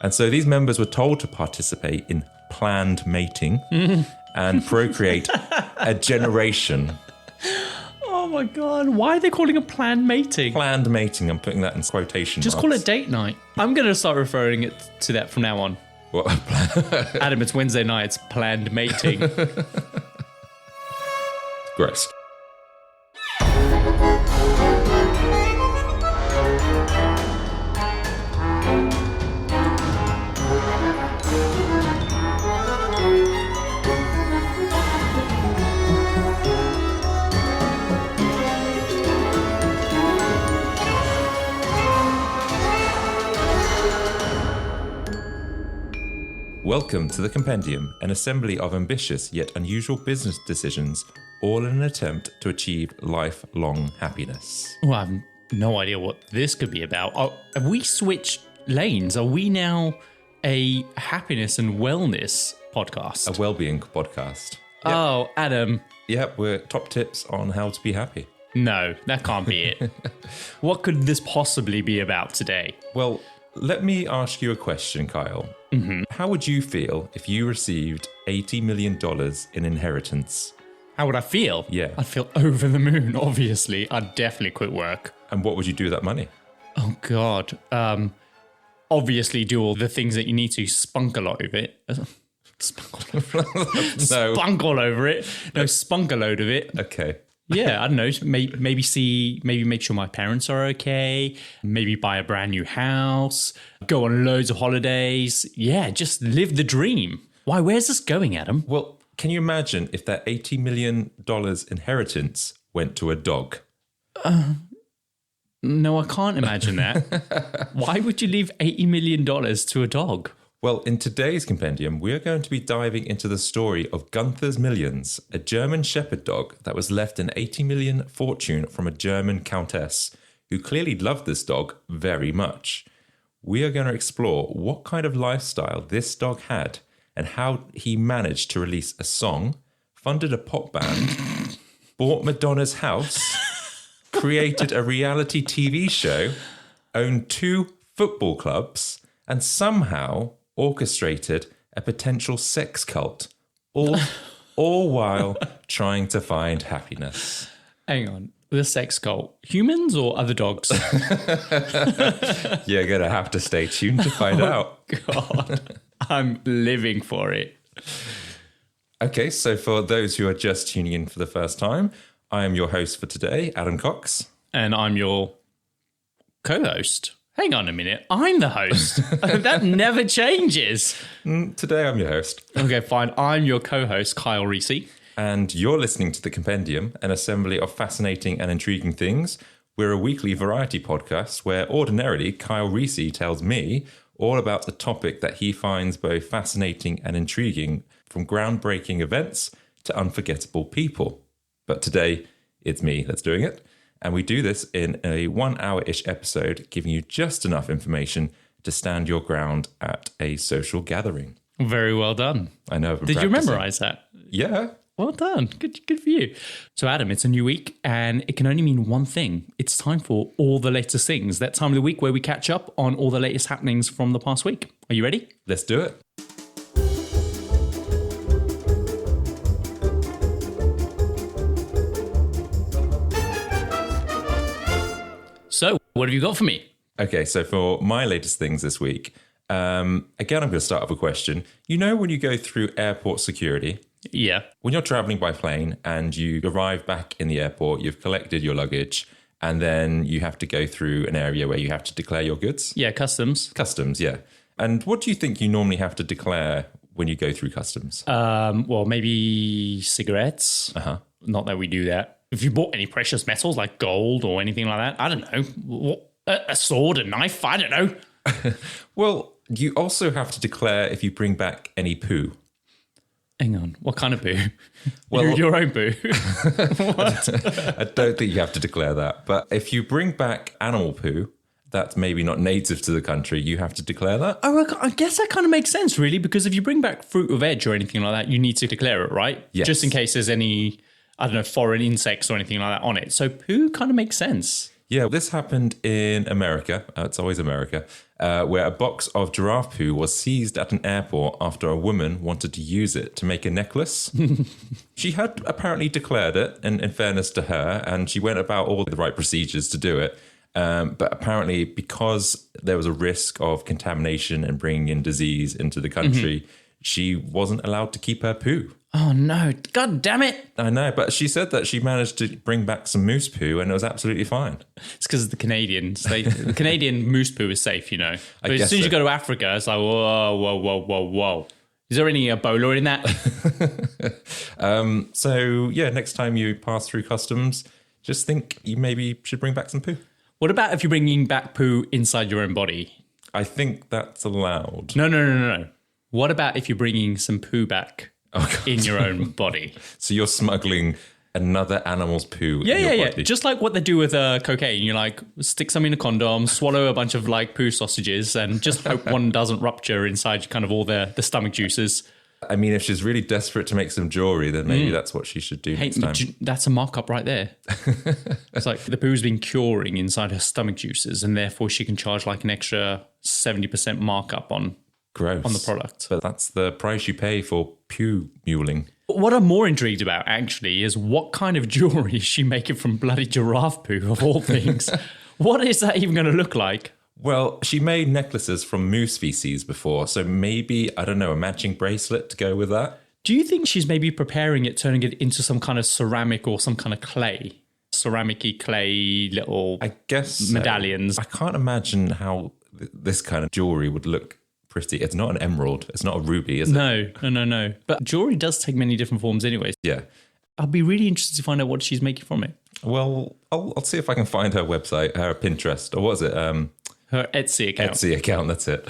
And so these members were told to participate in planned mating and procreate a generation. Oh my God, why are they calling it planned mating? Planned mating, I'm putting that in quotation Just marks. call it date night. I'm going to start referring it to that from now on. What? Adam, it's Wednesday night, it's planned mating. Gross. Welcome to the Compendium, an assembly of ambitious yet unusual business decisions, all in an attempt to achieve lifelong happiness. Well, I have no idea what this could be about. Have we switched lanes? Are we now a happiness and wellness podcast? A well-being podcast. Yep. Oh, Adam. Yep, we're top tips on how to be happy. No, that can't be it. What could this possibly be about today? Well, let me ask you a question, Kyle. Mm-hmm. How would you feel if you received $80 million in inheritance? How would I feel? Yeah. I'd feel over the moon, obviously. I'd definitely quit work. And what would you do with that money? Oh, God. Obviously do all the things that you need to. Spunk a lot of it. Spunk all over it. No. Spunk all over it. No, spunk a load of it. Okay. Yeah, I don't know. Maybe make sure my parents are okay. Maybe buy a brand new house. Go on loads of holidays. Yeah, just live the dream. Why? Where's this going, Adam? Well, can you imagine if that $80 million inheritance went to a dog? No, I can't imagine that. Why would you leave $80 million to a dog? Well, in today's compendium, we are going to be diving into the story of Gunther's Millions, a German shepherd dog that was left an 80 million fortune from a German Countess, who clearly loved this dog very much. We are going to explore what kind of lifestyle this dog had and how he managed to release a song, funded a pop band, bought Madonna's house, created a reality TV show, owned 2 football clubs, and somehow orchestrated a potential sex cult, all while trying to find happiness. Hang on. The sex cult. Humans or other dogs? You're going to have to stay tuned to find out. God, I'm living for it. Okay, so for those who are just tuning in for the first time, I am your host for today, Adam Cox. And I'm your co-host. Hang on a minute. I'm the host. That never changes. Today I'm your host. Okay, fine. I'm your co-host, Kyle Risi. And you're listening to The Compendium, an assembly of fascinating and intriguing things. We're a weekly variety podcast where ordinarily Kyle Risi tells me all about the topic that he finds both fascinating and intriguing, from groundbreaking events to unforgettable people. But today, it's me that's doing it. And we do this in a 1 hour-ish episode, giving you just enough information to stand your ground at a social gathering. Very well done. I know. Did you memorize that? Yeah. Well done. Good for you. So, Adam, it's a new week, and it can only mean one thing. It's time for all the latest things. That time of the week where we catch up on all the latest happenings from the past week. Are you ready? Let's do it. So, what have you got for me? Okay, so for my latest things this week, again, I'm going to start off with a question. You know when you go through airport security? Yeah. When you're traveling by plane and you arrive back in the airport, you've collected your luggage, and then you have to go through an area where you have to declare your goods? Yeah, customs. Customs, yeah. And what do you think you normally have to declare when you go through customs? Well, maybe cigarettes. Uh-huh. Not that we do that. If you bought any precious metals like gold or anything like that, I don't know. A sword, a knife, I don't know. Well, you also have to declare if you bring back any poo. Hang on, what kind of poo? Well, your own poo. What? I don't think you have to declare that. But if you bring back animal poo, that's maybe not native to the country, you have to declare that. Oh, I guess that kind of makes sense, really, because if you bring back fruit or veg or anything like that, you need to declare it, right? Yes. Just in case there's any, I don't know, foreign insects or anything like that on it. So poo kind of makes sense. Yeah, this happened in America. It's always America, where a box of giraffe poo was seized at an airport after a woman wanted to use it to make a necklace. She had apparently declared it, in fairness to her, and she went about all the right procedures to do it. But apparently, because there was a risk of contamination and bringing in disease into the country, she wasn't allowed to keep her poo. Oh no, God damn it. I know, but she said that she managed to bring back some moose poo and it was absolutely fine. It's because of the Canadians. The Canadian moose poo is safe, you know. But as soon as you go to Africa, it's like, whoa. Is there any Ebola in that? So, yeah, next time you pass through customs, just think you maybe should bring back some poo. What about if you're bringing back poo inside your own body? I think that's allowed. No. What about if you're bringing some poo back in your own body? So you're smuggling another animal's poo in your body? Just like what they do with cocaine. You like stick some in a condom, swallow a bunch of like poo sausages, and just hope one doesn't rupture inside kind of all the stomach juices. I mean, if she's really desperate to make some jewelry, then maybe that's what she should do next time. That's a markup right there. It's like the poo's been curing inside her stomach juices, and therefore she can charge like an extra 70% markup on the product. But that's the price you pay for poo muling. What I'm more intrigued about, actually, is what kind of jewelry is she making from bloody giraffe poo, of all things? What is that even going to look like? Well, she made necklaces from moose feces before, so maybe, I don't know, a matching bracelet to go with that. Do you think she's maybe preparing it, turning it into some kind of ceramic or some kind of clay? Ceramic-y clay little medallions. So. I can't imagine how this kind of jewelry would look pretty. It's not an emerald. It's not a ruby, is it? No. But jewelry does take many different forms anyway. Yeah. I'll be really interested to find out what she's making from it. Well, I'll see if I can find her website, her Pinterest, or what was it? Her Etsy account. Etsy account, that's it.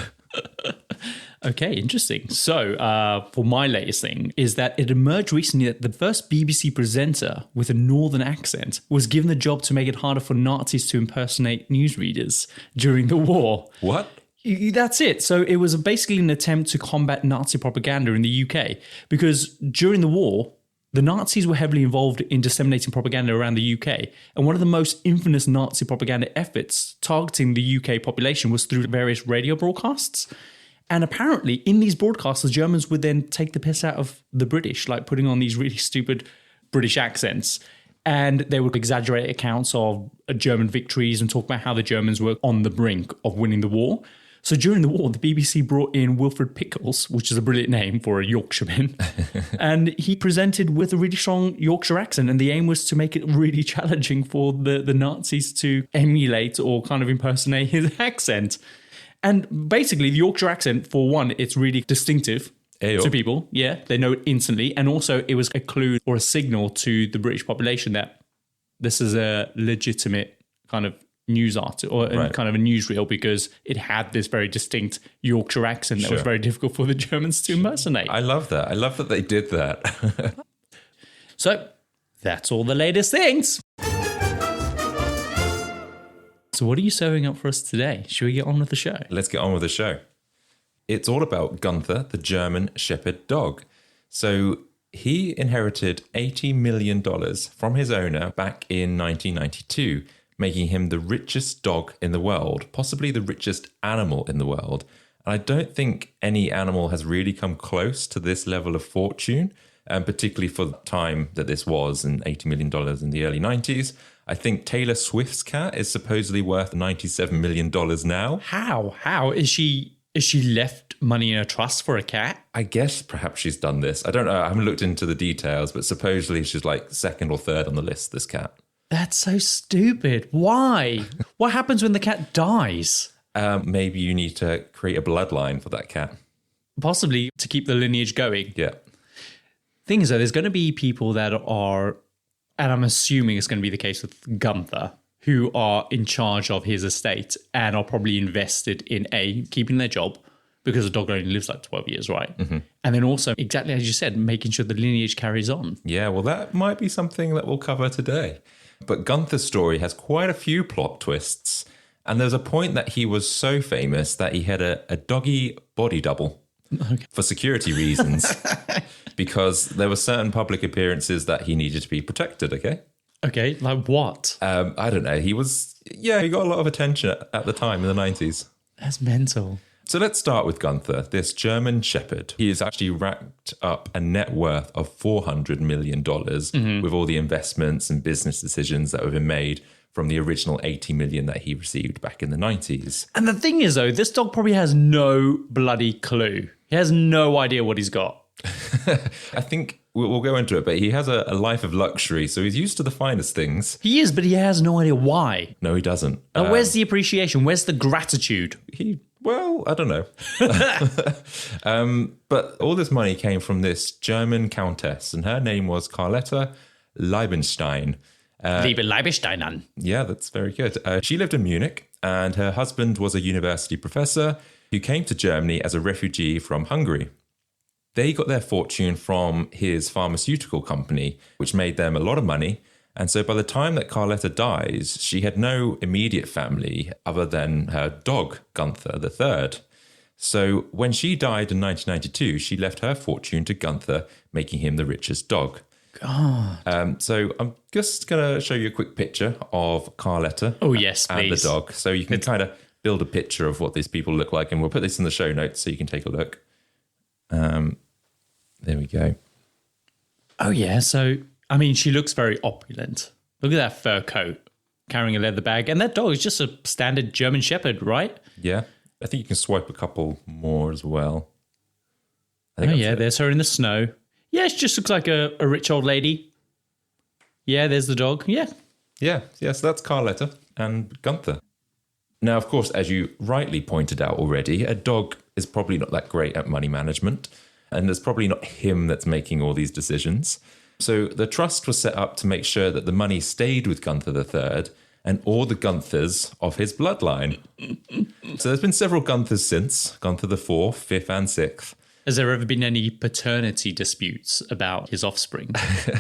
Okay, interesting. So, for my latest thing is that it emerged recently that the first BBC presenter with a northern accent was given the job to make it harder for Nazis to impersonate newsreaders during the war. What? That's it. So it was basically an attempt to combat Nazi propaganda in the UK because during the war, the Nazis were heavily involved in disseminating propaganda around the UK. And one of the most infamous Nazi propaganda efforts targeting the UK population was through various radio broadcasts. And apparently in these broadcasts, the Germans would then take the piss out of the British, like putting on these really stupid British accents. And they would exaggerate accounts of German victories and talk about how the Germans were on the brink of winning the war. So during the war, the BBC brought in Wilfred Pickles, which is a brilliant name for a Yorkshireman, and he presented with a really strong Yorkshire accent, and the aim was to make it really challenging for the Nazis to emulate or kind of impersonate his accent. And basically, the Yorkshire accent, for one, it's really distinctive to people. Yeah, they know it instantly. And also, it was a clue or a signal to the British population that this is a legitimate kind of news article or kind of a newsreel because it had this very distinct Yorkshire accent that was very difficult for the Germans to impersonate. I love that. I love that they did that. So that's all the latest things. So what are you serving up for us today? Should we get on with the show? Let's get on with the show. It's all about Gunther, the German Shepherd dog. So he inherited $80 million from his owner back in 1992, making him the richest dog in the world, possibly the richest animal in the world. And I don't think any animal has really come close to this level of fortune, particularly for the time that this was, in $80 million in the early 90s. I think Taylor Swift's cat is supposedly worth $97 million now. How? Is she left money in a trust for a cat? I guess perhaps she's done this. I don't know. I haven't looked into the details, but supposedly she's like second or third on the list, this cat. That's so stupid. Why? What happens when the cat dies? Maybe you need to create a bloodline for that cat. Possibly to keep the lineage going. Yeah. Thing is, though, there's going to be people that are, and I'm assuming it's going to be the case with Gunther, who are in charge of his estate and are probably invested in keeping their job, because a dog only lives like 12 years, right? Mm-hmm. And then also, exactly as you said, making sure the lineage carries on. Yeah, well, that might be something that we'll cover today. But Gunther's story has quite a few plot twists. And there's a point that he was so famous that he had a doggy body double for security reasons, because there were certain public appearances that he needed to be protected, okay? Okay, like what? I don't know. He got a lot of attention at the time in the 90s. That's mental. So let's start with Gunther, this German shepherd. He has actually racked up a net worth of $400 million with all the investments and business decisions that have been made from the original $80 million that he received back in the 90s. And the thing is, though, this dog probably has no bloody clue. He has no idea what he's got. I think we'll go into it, but he has a life of luxury, so he's used to the finest things. He is, but he has no idea why. No, he doesn't. Like, where's the appreciation? Where's the gratitude? Well, I don't know. But all this money came from this German countess, and her name was Carlotta Liebenstein. Liebe Leibenstein. Yeah, that's very good. She lived in Munich, and her husband was a university professor who came to Germany as a refugee from Hungary. They got their fortune from his pharmaceutical company, which made them a lot of money. And so by the time that Carlotta dies, she had no immediate family other than her dog, Gunther III. So when she died in 1992, she left her fortune to Gunther, making him the richest dog. God. So I'm just going to show you a quick picture of Carlotta Oh, yes, please. and the dog. So you can kind of build a picture of what these people look like. And we'll put this in the show notes so you can take a look. There we go. Oh, yeah. So, I mean, she looks very opulent. Look at that fur coat, carrying a leather bag. And that dog is just a standard German shepherd, right? Yeah. I think you can swipe a couple more as well. Oh, yeah. There's her in the snow. Yeah, she just looks like a rich old lady. Yeah, there's the dog. Yeah. Yeah. Yes, that's Carlotta and Gunther. Now, of course, as you rightly pointed out already, a dog is probably not that great at money management. And it's probably not him that's making all these decisions. So the trust was set up to make sure that the money stayed with Gunther III and all the Gunthers of his bloodline. So there's been several Gunthers since, Gunther IV, Fifth and Sixth. Has there ever been any paternity disputes about his offspring?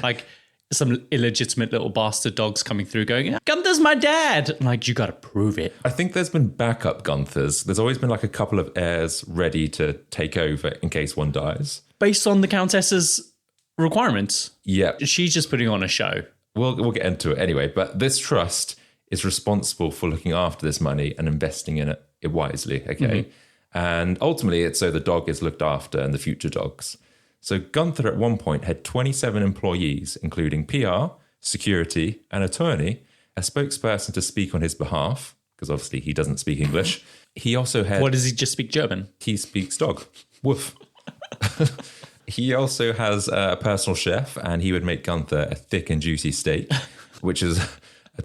Like some illegitimate little bastard dogs coming through going, Gunther's my dad. I'm like, you got to prove it. I think there's been backup Gunthers. There's always been like a couple of heirs ready to take over in case one dies. Based on the Countess's requirements. Yeah. She's just putting on a show. We'll get into it anyway. But this trust is responsible for looking after this money and investing in it wisely, okay? Mm-hmm. And ultimately, it's so the dog is looked after and the future dogs. So Gunther at one point had 27 employees, including PR, security, an attorney, a spokesperson to speak on his behalf, because obviously he doesn't speak English. He also had... What, does he just speak German? He speaks dog. Woof. He also has a personal chef, and he would make Gunther a thick and juicy steak, which is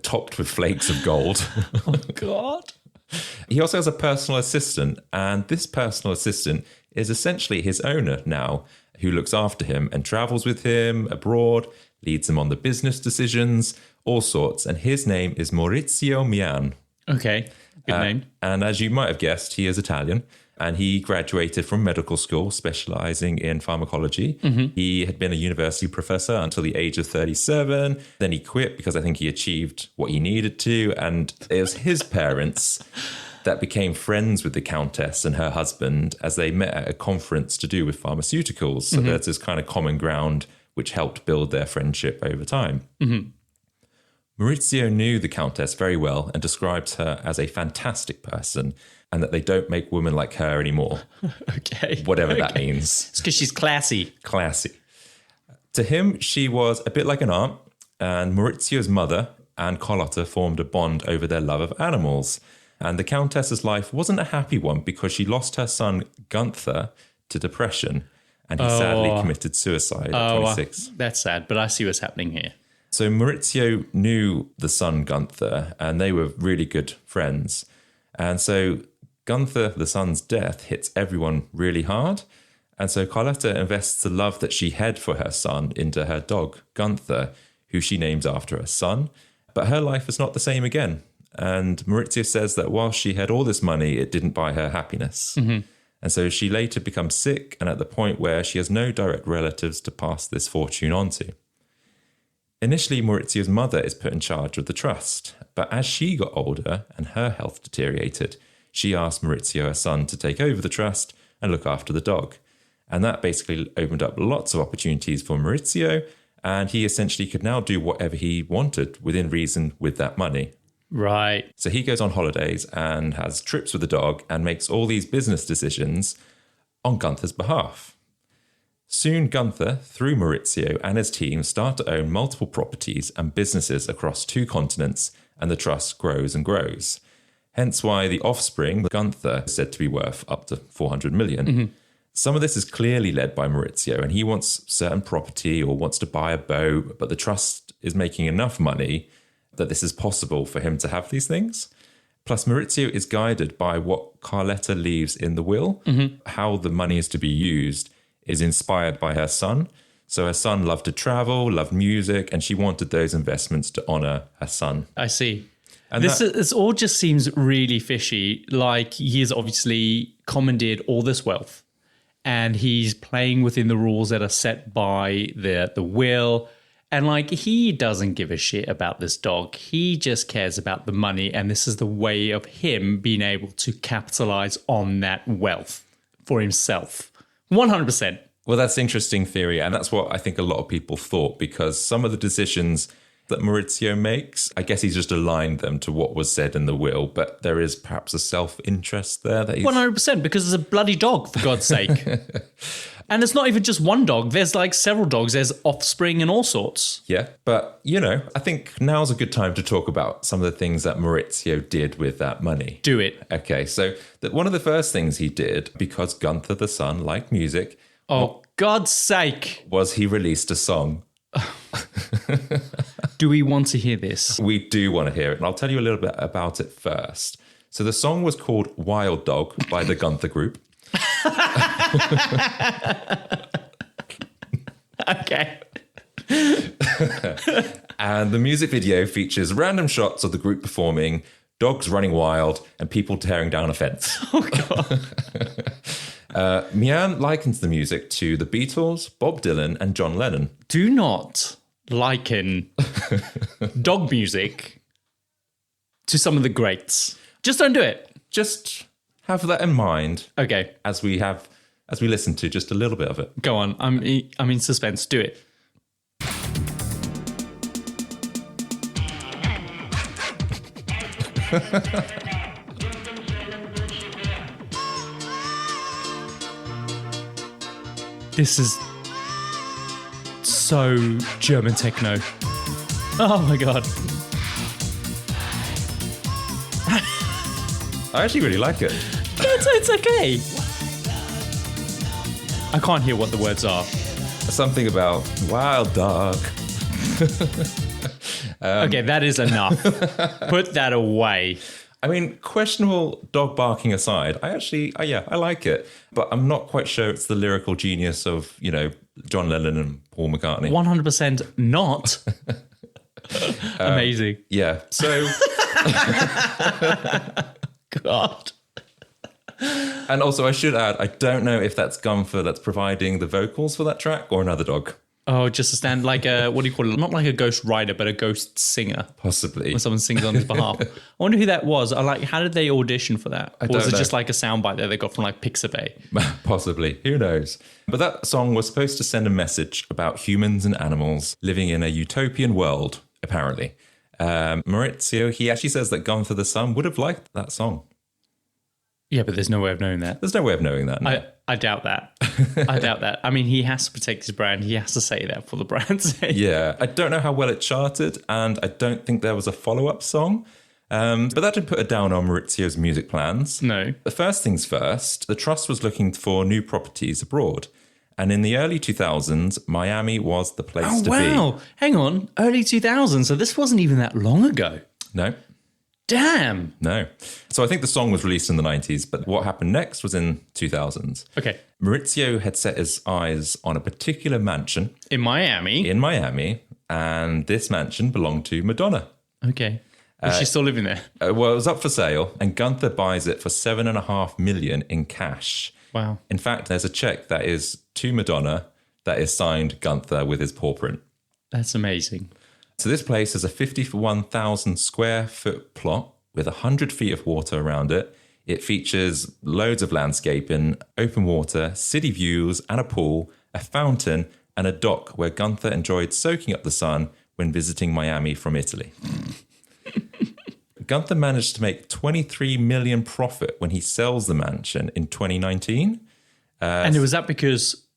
topped with flakes of gold. Oh, God. He also has a personal assistant, and this personal assistant is essentially his owner now, who looks after him and travels with him abroad, leads him on the business decisions, all sorts. And his name is Maurizio Mian. Okay, good name. And as you might have guessed, he is Italian. And he graduated from medical school, specializing in pharmacology. Mm-hmm. He had been a university professor until the age of 37. Then he quit because I think he achieved what he needed to. And it was his parents that became friends with the Countess and her husband as they met at a conference to do with pharmaceuticals. So there's this kind of common ground which helped build their friendship over time. Mm-hmm. Maurizio knew the Countess very well and describes her as a fantastic person and that they don't make women like her anymore. Okay. Whatever that means. It's because she's classy. Classy. To him, she was a bit like an aunt, and Maurizio's mother and Carlotta formed a bond over their love of animals. And the Countess's life wasn't a happy one because she lost her son, Gunther, to depression, and he sadly committed suicide at 26. That's sad, but I see what's happening here. So Maurizio knew the son, Gunther, and they were really good friends. And so Gunther, the son's death, hits everyone really hard. And so Carlotta invests the love that she had for her son into her dog, Gunther, who she names after her son. But her life is not the same again. And Maurizio says that while she had all this money, it didn't buy her happiness. Mm-hmm. And so she later becomes sick and at the point where she has no direct relatives to pass this fortune on to. Initially, Maurizio's mother is put in charge of the trust. But as she got older and her health deteriorated, she asked Maurizio, her son, to take over the trust and look after the dog. And that basically opened up lots of opportunities for Maurizio And he essentially could now do whatever he wanted within reason with that money. Right. So he goes on holidays and has trips with the dog and makes all these business decisions on Gunther's behalf. Soon Gunther, through Maurizio and his team, start to own multiple properties and businesses across 2 continents, and the trust grows and grows. Hence why the offspring, Gunther, is said to be worth up to 400 million. Mm-hmm. Some of this is clearly led by Maurizio, and he wants certain property or wants to buy a boat, but the trust is making enough money that this is possible for him to have these things. Plus, Maurizio is guided by what Carletta leaves in the will. Mm-hmm. How the money is to be used is inspired by her son. So her son loved to travel, loved music, and she wanted those investments to honor her son. I see. And this all just seems really fishy. Like, he has obviously commandeered all this wealth, and he's playing within the rules that are set by the will. And like, he doesn't give a shit about this dog. He just cares about the money. And this is the way of him being able to capitalize on that wealth for himself. 100%. Well, that's an interesting theory. And that's what I think a lot of people thought, because some of the decisions that Maurizio makes, I guess he's just aligned them to what was said in the will, but there is perhaps a self-interest there that he's... 100%, because it's a bloody dog, for God's sake. And it's not even just one dog. There's like several dogs. There's offspring and all sorts. Yeah, but, I think now's a good time to talk about some of the things that Maurizio did with that money. Do it. Okay, so one of the first things he did, because Gunther the son liked music... Oh, God's sake. ...was he released a song. Do we want to hear this? We do want to hear it, and I'll tell you a little bit about it first. So the song was called Wild Dog by the Gunther Group. Okay. And the music video features random shots of the group performing, dogs running wild, and people tearing down a fence. Oh, God. Mian likens the music to the Beatles, Bob Dylan, and John Lennon. Do not liken dog music to some of the greats. Just don't do it. Just have that in mind. Okay. As we listen to just a little bit of it. Go on. I'm in suspense. Do it. This is so German techno. Oh my God. I actually really like it. It's okay. I can't hear what the words are. Something about wild dog. Okay, that is enough. Put that away. I mean, questionable dog barking aside, I like it. But I'm not quite sure it's the lyrical genius of, John Lennon and Paul McCartney. 100% not. Amazing. Yeah. So... God. And also, I should add, I don't know if that's Gunther that's providing the vocals for that track or another dog. Oh, just a stand, like a, what do you call it? Not like a ghost rider, but a ghost singer. Possibly. When someone sings on his behalf. I wonder who that was. How did they audition for that? Or was it just like a soundbite that they got from like Pixabay? Possibly. Who knows? But that song was supposed to send a message about humans and animals living in a utopian world, apparently. Maurizio, he actually says that Gunther the son would have liked that song. Yeah, but there's no way of knowing that. There's no way of knowing that. No. I doubt that. I doubt that. I mean, he has to protect his brand. He has to say that for the brand's sake. Yeah, I don't know how well it charted, and I don't think there was a follow-up song. But that didn't put a down on Maurizio's music plans. No. The first things first, the trust was looking for new properties abroad. And in the early 2000s, Miami was the place to be. Oh, wow. Hang on. Early 2000s. So this wasn't even that long ago. No. Damn. No. So I think the song was released in the 90s, but what happened next was in 2000s. Okay. Maurizio had set his eyes on a particular mansion. In Miami? And this mansion belonged to Madonna. Okay. Is she still living there? Well, it was up for sale, and Gunther buys it for $7.5 million in cash. Wow. In fact, there's a check that is to Madonna that is signed Gunther with his paw print. That's amazing. So this place is a 51,000 square foot plot with 100 feet of water around it. It features loads of landscaping, open water, city views and a pool, a fountain and a dock where Gunther enjoyed soaking up the sun when visiting Miami from Italy. Gunther managed to make 23 million profit when he sells the mansion in 2019. And was that because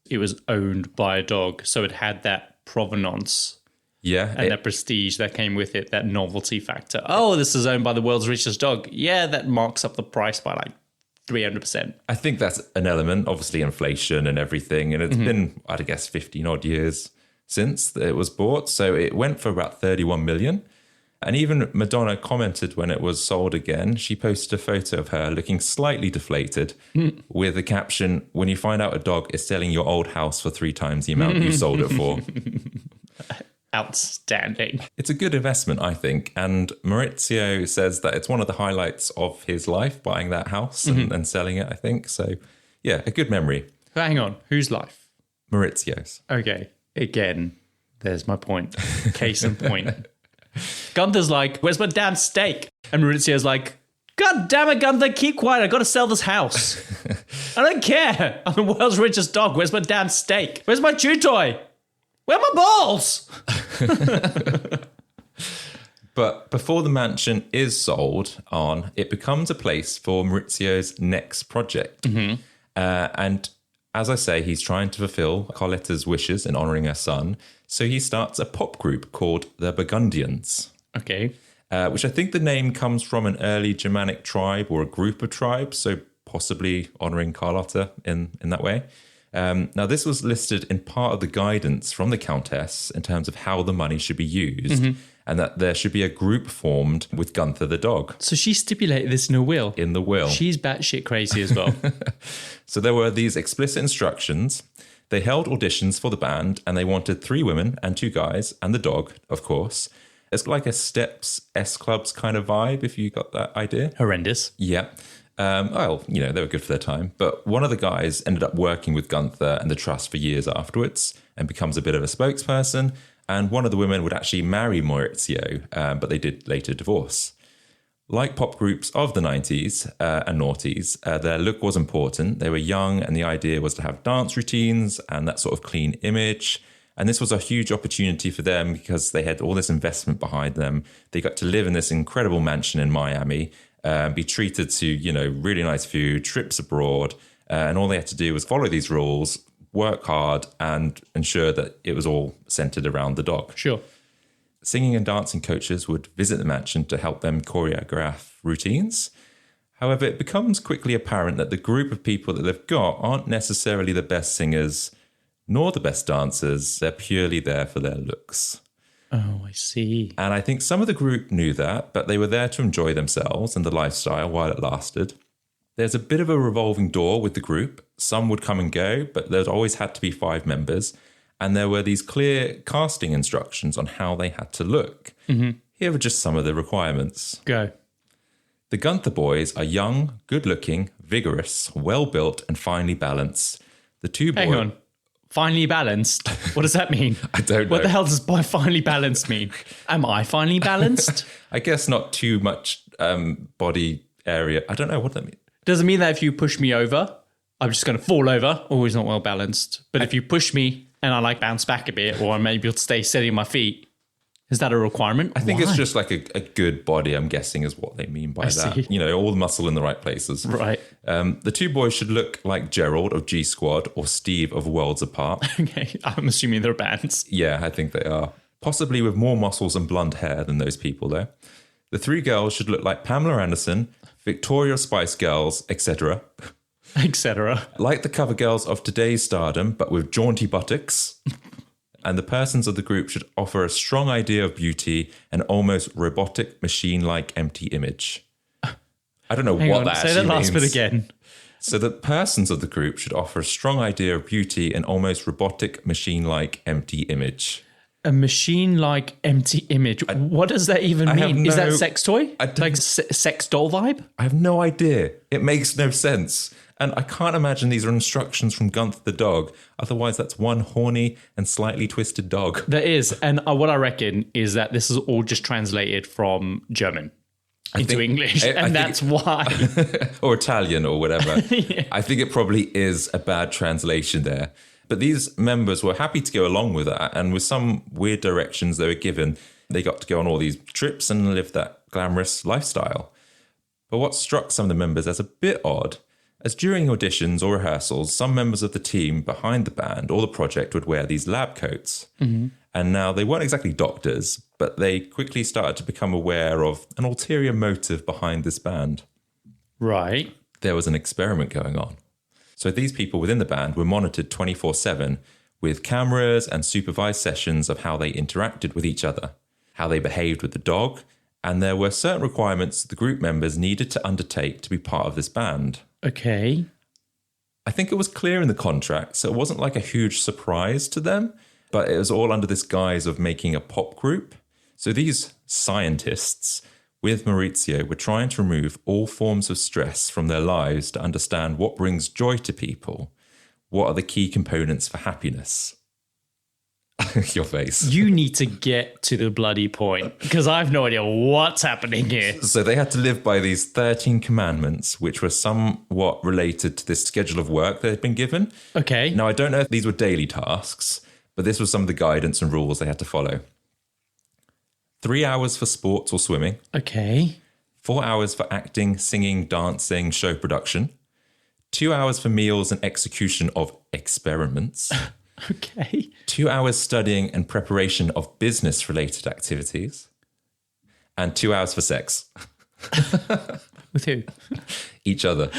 it was owned by a dog, so it had that provenance and that prestige that came with it, that novelty factor. Oh, this is owned by the world's richest dog. Yeah, that marks up the price by like 300%. I think that's an element, obviously inflation and everything. And it's been, I'd guess, 15 odd years since it was bought. So it went for about 31 million. And even Madonna commented when it was sold again. She posted a photo of her looking slightly deflated with the caption, "When you find out a dog is selling your old house for 3 times the amount you sold it for." Outstanding. It's a good investment, I think. And Maurizio says that it's one of the highlights of his life, buying that house and selling it, I think. So, yeah, a good memory. Hang on. Whose life? Maurizio's. Okay. Again, there's my point. Case in point. Gunther's like, "Where's my damn steak?" And Maurizio's like, "God damn it, Gunther, keep quiet. I got to sell this house. I don't care. I'm the world's richest dog. Where's my damn steak? Where's my chew toy? Where are my balls?" But before the mansion is sold on, it becomes a place for Maurizio's next project. And as I say, he's trying to fulfill Carletta's wishes in honouring her son. So he starts a pop group called the Burgundians. Okay. Which I think the name comes from an early Germanic tribe or a group of tribes, so possibly honouring Carlotta in that way. Now, this was listed in part of the guidance from the Countess in terms of how the money should be used, and that there should be a group formed with Gunther the dog. So she stipulated this in a will. In the will. She's batshit crazy as well. So there were these explicit instructions. They held auditions for the band, and they wanted 3 women and 2 guys, and the dog, of course. It's like a Steps S-Clubs kind of vibe, if you got that idea. Horrendous. Yeah. Well, you know, they were good for their time. But one of the guys ended up working with Gunther and the Trust for years afterwards and becomes a bit of a spokesperson. And one of the women would actually marry Maurizio, but they did later divorce. Like pop groups of the 90s and noughties, their look was important. They were young, and the idea was to have dance routines and that sort of clean image. And this was a huge opportunity for them because they had all this investment behind them. They got to live in this incredible mansion in Miami, be treated to, you know, really nice food, trips abroad. And all they had to do was follow these rules, work hard, and ensure that it was all centered around the dog. Sure. Singing and dancing coaches would visit the mansion to help them choreograph routines. However, it becomes quickly apparent that the group of people that they've got aren't necessarily the best singers nor the best dancers. They're purely there for their looks. Oh, I see. And I think some of the group knew that, but they were there to enjoy themselves and the lifestyle while it lasted. There's a bit of a revolving door with the group. Some would come and go, but there always had to be 5 members. And there were these clear casting instructions on how they had to look. Here were just some of the requirements. Go. The Gunther boys are young, good-looking, vigorous, well-built, and finely balanced. The 2 boys... Hang on. Finely balanced? What does that mean? I don't know. What the hell does by finely balanced mean? Am I finely balanced? I guess not too much body area. I don't know what that means. Does it mean that if you push me over, I'm just going to fall over? Always not well balanced. But if you push me and I like bounce back a bit, or I'm able to stay steady on my feet, is that a requirement? I think it's just like a good body, I'm guessing, is what they mean by that. See. You know, all the muscle in the right places. Right. The 2 boys should look like Gerald of G Squad or Steve of Worlds Apart. Okay, I'm assuming they're bands. Yeah, I think they are. Possibly with more muscles and blonde hair than those people, though. The 3 girls should look like Pamela Anderson, Victoria Spice Girls, etc. Etc. Like the cover girls of today's stardom, but with jaunty buttocks. And the persons of the group should offer a strong idea of beauty and almost robotic, machine-like empty image. I don't know what that actually means. Say that last bit again. So the persons of the group should offer a strong idea of beauty and almost robotic, machine-like empty image. A machine-like empty image. What does that even mean? Is that sex toy? Like sex doll vibe? I have no idea. It makes no sense. And I can't imagine these are instructions from Gunther the dog. Otherwise, that's one horny and slightly twisted dog. There is. And what I reckon is that this is all just translated from German into English. And that's why. Or Italian or whatever. Yeah. I think it probably is a bad translation there. But these members were happy to go along with that. And with some weird directions they were given, they got to go on all these trips and live that glamorous lifestyle. But what struck some of the members as a bit odd, as during auditions or rehearsals, some members of the team behind the band or the project would wear these lab coats. Mm-hmm. And now they weren't exactly doctors, but they quickly started to become aware of an ulterior motive behind this band. Right. There was an experiment going on. So these people within the band were monitored 24/7 with cameras and supervised sessions of how they interacted with each other, how they behaved with the dog, and there were certain requirements the group members needed to undertake to be part of this band. Okay. I think it was clear in the contract, so it wasn't like a huge surprise to them, but it was all under this guise of making a pop group. So these scientists with Maurizio were trying to remove all forms of stress from their lives to understand what brings joy to people. What are the key components for happiness? Your face. You need to get to the bloody point, because I have no idea what's happening here. So they had to live by these 13 commandments, which were somewhat related to this schedule of work that had been given. Okay. Now, I don't know if these were daily tasks, but this was some of the guidance and rules they had to follow. 3 hours for sports or swimming. Okay. 4 hours for acting, singing, dancing, show production. 2 hours for meals and execution of experiments. Okay. 2 hours studying and preparation of business-related activities. And 2 hours for sex. With who? Each other.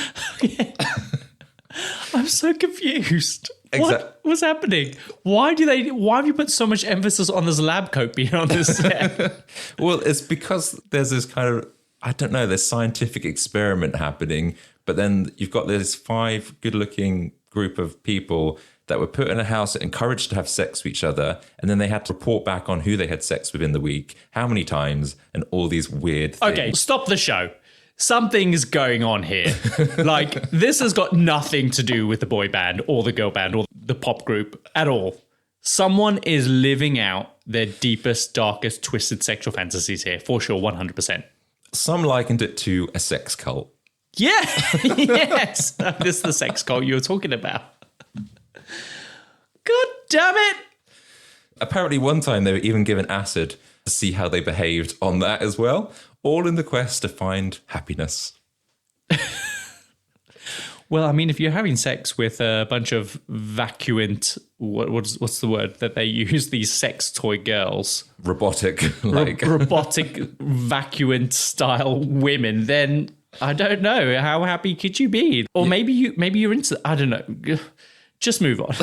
I'm so confused. Exact- What's happening? Why have you put so much emphasis on this lab coat being on this set? Well, it's because there's this kind of, I don't know, this scientific experiment happening, but then you've got this 5 good-looking group of people that were put in a house, encouraged to have sex with each other, and then they had to report back on who they had sex with in the week, how many times, and all these weird things. Okay, stop the show. Something's going on here. Like, this has got nothing to do with the boy band or the girl band or the pop group at all. Someone is living out their deepest, darkest, twisted sexual fantasies here, for sure, 100%. Some likened it to a sex cult. Yeah, yes. This is the sex cult you were talking about. God damn it. Apparently one time they were even given acid to see how they behaved on that as well, all in the quest to find happiness. Well, I mean, if you're having sex with a bunch of vacuant, what's the word that they use, these sex toy girls? Robotic. Robotic vacuant style women, then I don't know. How happy could you be? Or maybe you're into, I don't know. Just move on.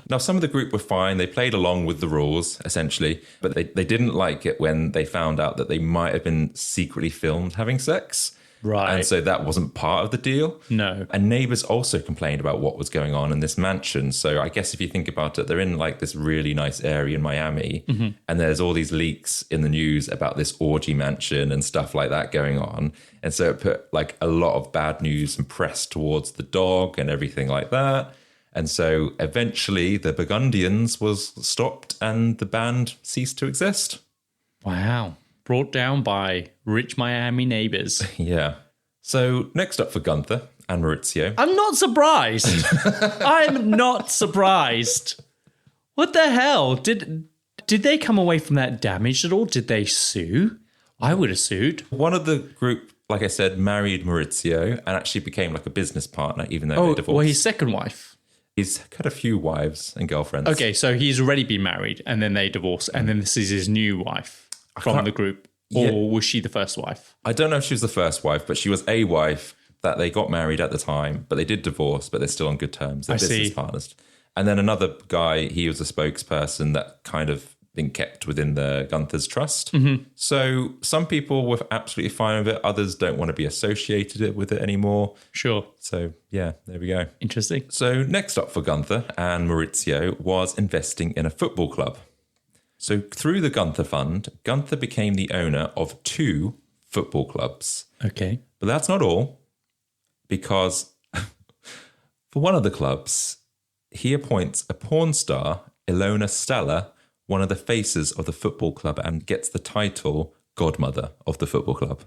Now, some of the group were fine. They played along with the rules, essentially, but they didn't like it when they found out that they might have been secretly filmed having sex. Right. And so that wasn't part of the deal. No. And neighbors also complained about what was going on in this mansion. So I guess if you think about it, they're in like this really nice area in Miami. Mm-hmm. And there's all these leaks in the news about this orgy mansion and stuff like that going on. And so it put like a lot of bad news and press towards the dog and everything like that. And so eventually the Burgundians was stopped and the band ceased to exist. Wow. Brought down by rich Miami neighbors. Yeah. So next up for Gunther and Maurizio. I'm not surprised. I'm not surprised. What the hell? Did they come away from that damaged at all? Did they sue? I would have sued. One of the group, like I said, married Maurizio and actually became like a business partner, even though they divorced. Well, his second wife. He's had a few wives and girlfriends. Okay, so he's already been married and then they divorced and then this is his new wife from the group. Or was she the first wife? I don't know if she was the first wife, but she was a wife that they got married at the time, but they did divorce, but they're still on good terms. They're business partners. And then another guy, he was a spokesperson that kind of been kept within the Gunther's trust. Mm-hmm. So some people were absolutely fine with it. Others don't want to be associated with it anymore. Sure. So yeah, there we go. Interesting. So next up for Gunther and Maurizio was investing in a football club. So through the Gunther Fund, Gunther became the owner of 2 football clubs. Okay. But that's not all, because for one of the clubs, he appoints a porn star, Ilona Stella, one of the faces of the football club, and gets the title godmother of the football club.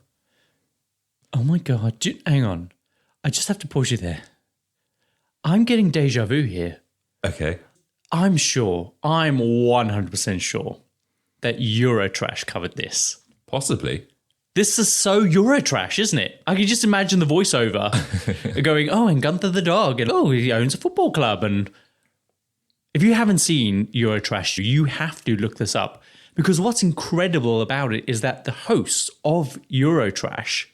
Oh my God. Hang on. I just have to pause you there. I'm getting deja vu here. Okay. I'm 100% sure that Eurotrash covered this. Possibly. This is so Eurotrash, isn't it? I can just imagine the voiceover going, oh, and Gunther the dog, and oh, he owns a football club. And if you haven't seen Eurotrash, you have to look this up. Because what's incredible about it is that the host of Eurotrash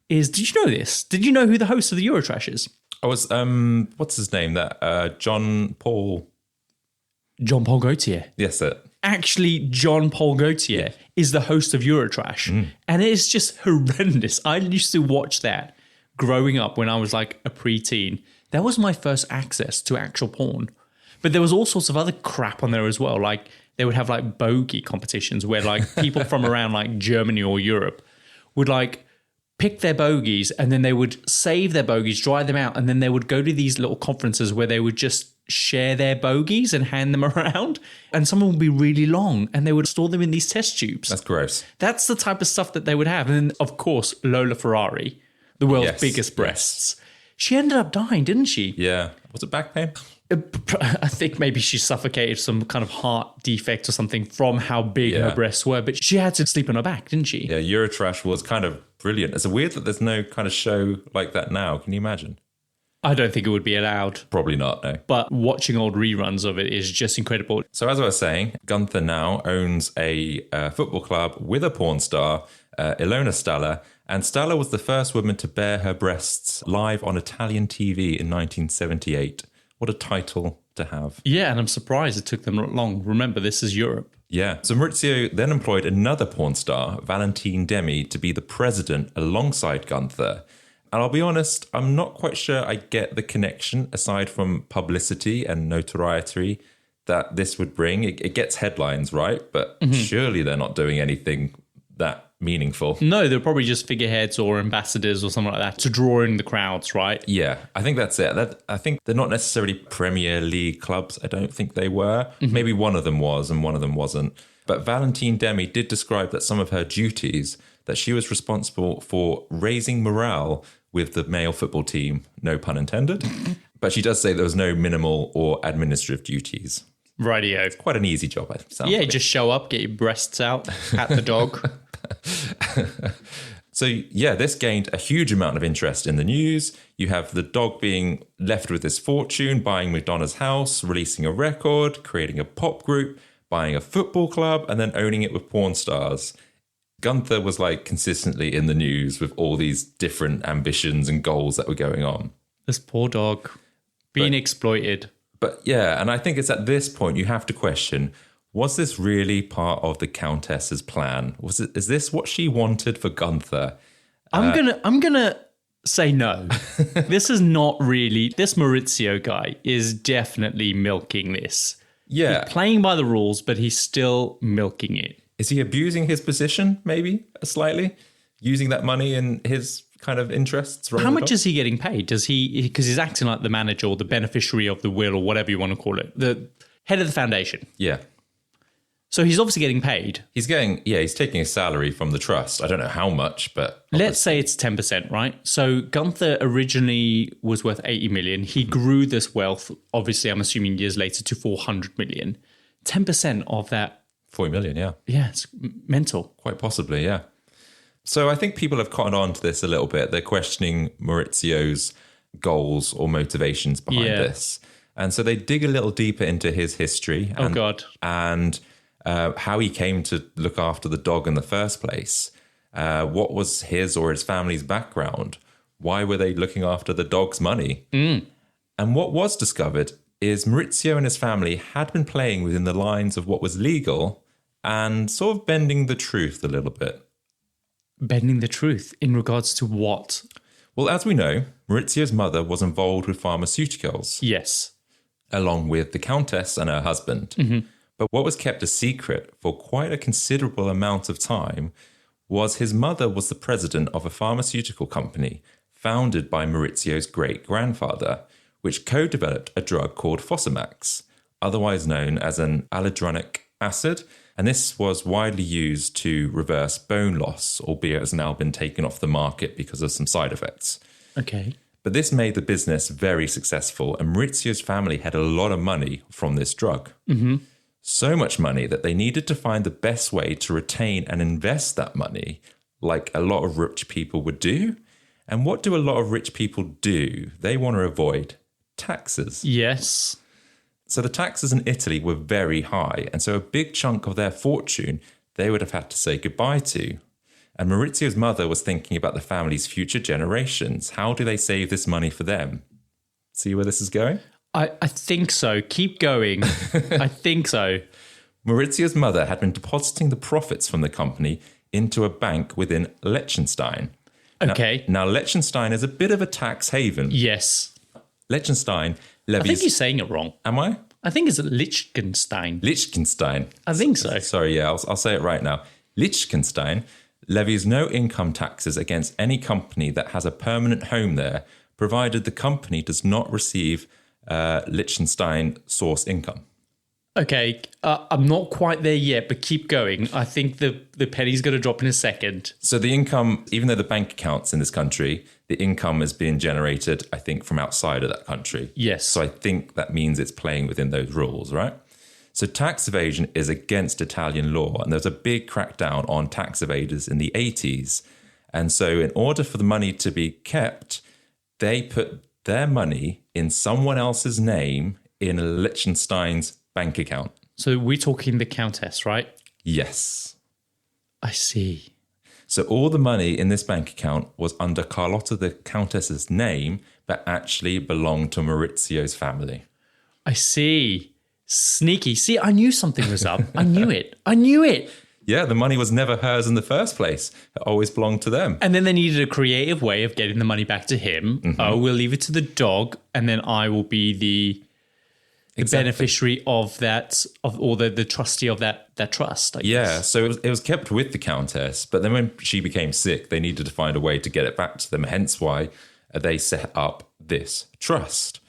is, did you know this? Did you know who the host of the Eurotrash is? I was, what's his name? That John Paul Gaultier. Yes, sir. Actually, John Paul Gaultier is the host of Eurotrash. And it is just horrendous. I used to watch that growing up when I was like a preteen. That was my first access to actual porn. But there was all sorts of other crap on there as well. Like they would have like bogey competitions where like people from around like Germany or Europe would like pick their bogeys and then they would save their bogeys, dry them out, and then they would go to these little conferences where they would just share their bogeys and hand them around, and some would be really long and they would store them in these test tubes. That's gross. That's the type of stuff that they would have. And then, of course, Lola Ferrari, the world's biggest breasts. She ended up dying, didn't she? Yeah. Was it back pain? I think maybe she suffocated some kind of heart defect or something from how big her breasts were, but she had to sleep on her back, didn't she? Yeah, Eurotrash was kind of brilliant. It's weird that there's no kind of show like that now. Can you imagine? I don't think it would be allowed. Probably not, no. But watching old reruns of it is just incredible. So as I was saying, Gunther now owns a football club with a porn star, Ilona Staller, and Staller was the first woman to bare her breasts live on Italian TV in 1978. What a title to have. Yeah, and I'm surprised it took them long. Remember, this is Europe. Yeah. So Maurizio then employed another porn star, Valentine Demi, to be the president alongside Gunther. And I'll be honest, I'm not quite sure I get the connection, aside from publicity and notoriety, that this would bring. It gets headlines, right? But surely they're not doing anything that meaningful. No, they're probably just figureheads or ambassadors or something like that to draw in the crowds, right? Yeah, I think that's it. I think they're not necessarily Premier League clubs. I don't think they were. Maybe one of them was and one of them wasn't. But Valentine Demi did describe that some of her duties, that she was responsible for raising morale with the male football team, no pun intended. But she does say there was no minimal or administrative duties. Rightio. It's quite an easy job, I sound. Yeah, just show up, get your breasts out, pat the dog. So, yeah, this gained a huge amount of interest in the news. You have the dog being left with his fortune, buying Madonna's house, releasing a record, creating a pop group, buying a football club, and then owning it with porn stars. Gunther was like consistently in the news with all these different ambitions and goals that were going on. This poor dog being exploited. But yeah, and I think it's at this point you have to question, was this really part of the Countess's plan? Is this what she wanted for Gunther? I'm gonna say no. This is not really. This Maurizio guy is definitely milking this. Yeah. He's playing by the rules, but he's still milking it. Is he abusing his position, maybe, slightly? Using that money in his kind of interests? How much is he getting paid? Does he, because he's acting like the manager or the beneficiary of the will or whatever you want to call it, the head of the foundation. Yeah. So he's obviously getting paid. He's taking a salary from the trust. I don't know how much, but... Let's say it's 10%, right? So Gunther originally was worth 80 million. He grew this wealth, obviously, I'm assuming years later, to 400 million. 10% of that... 40 million, yeah. Yeah, it's mental. Quite possibly, yeah. So I think people have cottoned on to this a little bit. They're questioning Maurizio's goals or motivations behind this. And so they dig a little deeper into his history. And how he came to look after the dog in the first place. What was his or his family's background? Why were they looking after the dog's money? And what was discovered is Maurizio and his family had been playing within the lines of what was legal and sort of bending the truth a little bit. Bending the truth in regards to what? Well, as we know, Maurizio's mother was involved with pharmaceuticals. Yes. Along with the Countess and her husband. But what was kept a secret for quite a considerable amount of time was his mother was the president of a pharmaceutical company founded by Maurizio's great-grandfather, which co-developed a drug called Fosamax, otherwise known as an alendronic acid. And this was widely used to reverse bone loss, albeit has now been taken off the market because of some side effects. Okay. But this made the business very successful, and Maurizio's family had a lot of money from this drug. Mm-hmm. So much money that they needed to find the best way to retain and invest that money, like a lot of rich people would do. And what do a lot of rich people do? They want to avoid taxes. Yes. So the taxes in Italy were very high, and so a big chunk of their fortune they would have had to say goodbye to. And Maurizio's mother was thinking about the family's future generations. How do they save this money for them? See where this is going? I think so. Keep going. I think so. Maurizio's mother had been depositing the profits from the company into a bank within Liechtenstein. Okay. Now Liechtenstein is a bit of a tax haven. Yes. Liechtenstein levies... I think you're saying it wrong. Am I? I think it's Liechtenstein. Liechtenstein. I think so. Sorry, yeah, I'll say it right now. Liechtenstein levies no income taxes against any company that has a permanent home there, provided the company does not receive Liechtenstein source income. Okay, I'm not quite there yet, but keep going. I think the penny's going to drop in a second. So the income, even though the bank accounts in this country, the income is being generated, I think, from outside of that country. Yes. So I think that means it's playing within those rules, right? So tax evasion is against Italian law, and there's a big crackdown on tax evaders in the 80s. And so in order for the money to be kept, they put their money in someone else's name in Liechtenstein's bank account. So we're talking the Countess, right? Yes. I see. So all the money in this bank account was under Carlotta the Countess's name, but actually belonged to Maurizio's family. I see. Sneaky. See, I knew something was up. I knew it. I knew it. Yeah, the money was never hers in the first place. It always belonged to them. And then they needed a creative way of getting the money back to him. Mm-hmm. Oh, we'll leave it to the dog, and then I will be the beneficiary of that, or the trustee of that trust. I guess. Yeah, so it was kept with the Countess, but then when she became sick, they needed to find a way to get it back to them, hence why they set up this trust.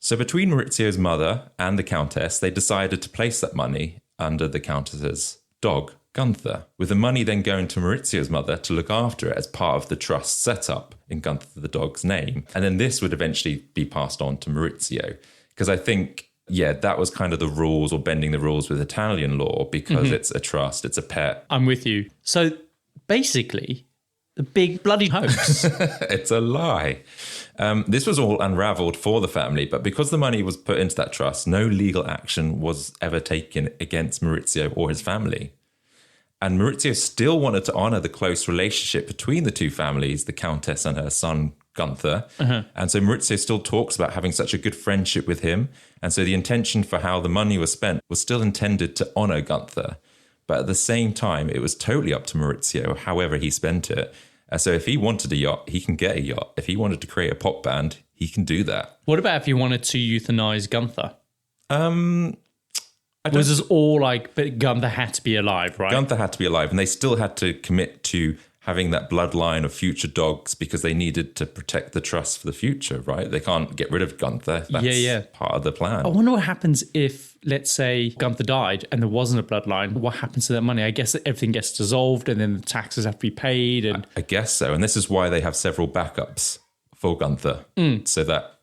So between Maurizio's mother and the Countess, they decided to place that money under the Countess's dog, Gunther, with the money then going to Maurizio's mother to look after it as part of the trust setup in Gunther the dog's name. And then this would eventually be passed on to Maurizio. Because I think, yeah, that was kind of the rules, or bending the rules with Italian law, because it's a trust, it's a pet. I'm with you. So basically, the big bloody hoax. It's a lie. This was all unraveled for the family, but because the money was put into that trust, no legal action was ever taken against Maurizio or his family. And Maurizio still wanted to honour the close relationship between the two families, the Countess and her son, Gunther. Uh-huh. And so Maurizio still talks about having such a good friendship with him. And so the intention for how the money was spent was still intended to honour Gunther. But at the same time, it was totally up to Maurizio, however he spent it. So if he wanted a yacht, he can get a yacht. If he wanted to create a pop band, he can do that. What about if he wanted to euthanize Gunther? Was this all like, but Gunther had to be alive, right? Gunther had to be alive, and they still had to commit to having that bloodline of future dogs because they needed to protect the trust for the future, right? They can't get rid of Gunther. That's part of the plan. I wonder what happens if, let's say, Gunther died and there wasn't a bloodline. What happens to that money? I guess that everything gets dissolved and then the taxes have to be paid. And I guess so. And this is why they have several backups for Gunther. So that